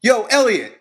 Yo, Elliot!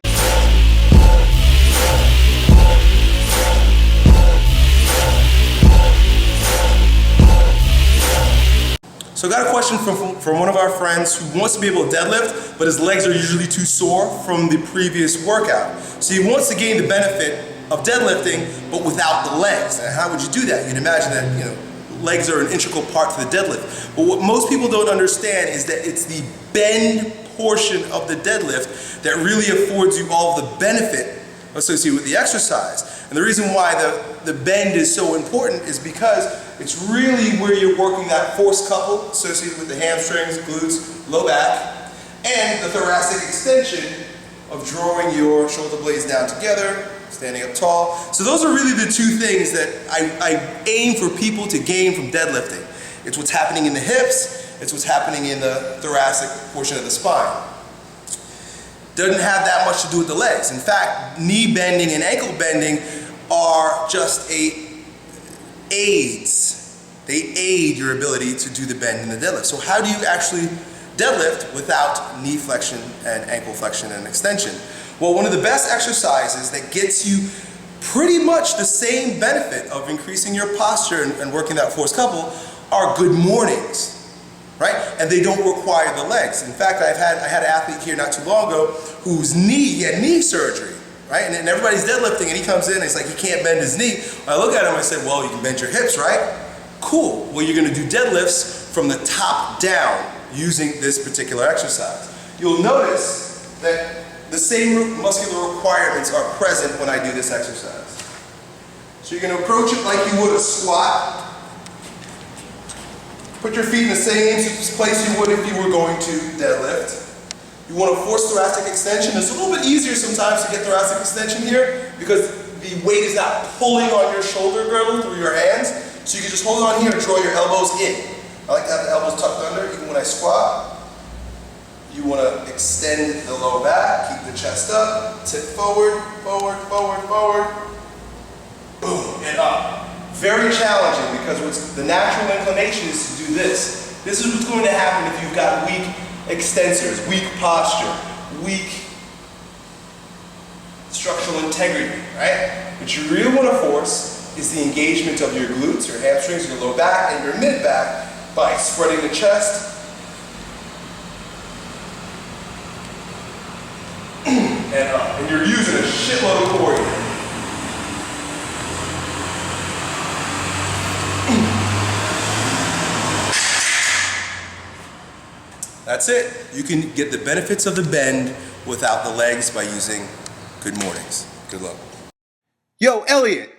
So I got a question from one of our friends who wants to be able to deadlift, but his legs are usually too sore from the previous workout. So he wants to gain the benefit of deadlifting, but without the legs. And how would you do that? You'd imagine that, legs are an integral part to the deadlift. But what most people don't understand is that it's the bend portion of the deadlift that really affords you all the benefit associated with the exercise. And the reason why the bend is so important is because it's really where you're working that force couple associated with the hamstrings, glutes, low back, and the thoracic extension of drawing your shoulder blades down together, standing up tall. So those are really the two things that I aim for people to gain from deadlifting. It's what's happening in the hips, it's what's happening in the thoracic portion of the spine. Doesn't have that much to do with the legs. In fact, knee bending and ankle bending are just aids. They aid your ability to do the bend in the deadlift. So how do you actually deadlift without knee flexion and ankle flexion and extension? Well, one of the best exercises that gets you pretty much the same benefit of increasing your posture and working that force couple are good mornings. Right? And they don't require the legs. In fact, I had an athlete here not too long ago whose he had knee surgery, right? And everybody's deadlifting and he comes in and he's like, he can't bend his knee. I look at him and I said, well, you can bend your hips, right? Cool. Well, you're gonna do deadlifts from the top down using this particular exercise. You'll notice that the same muscular requirements are present when I do this exercise. So you're gonna approach it like you would a squat. Put your feet in the same place you would if you were going to deadlift. You want to force thoracic extension. It's a little bit easier sometimes to get thoracic extension here because the weight is not pulling on your shoulder girdle through your hands. So you can just hold on here and draw your elbows in. I like to have the elbows tucked under even when I squat. You want to extend the lower back, keep the chest up, tip forward, forward, forward, forward. Boom, and up. Very challenging because the natural inclination is to do this. This is what's going to happen if you've got weak extensors, weak posture, weak structural integrity, right? What you really want to force is the engagement of your glutes, your hamstrings, your low back, and your mid back by spreading the chest and up. And you're using a shitload of core here. That's it. You can get the benefits of the bend without the legs by using good mornings. Good luck. Yo, Elliot.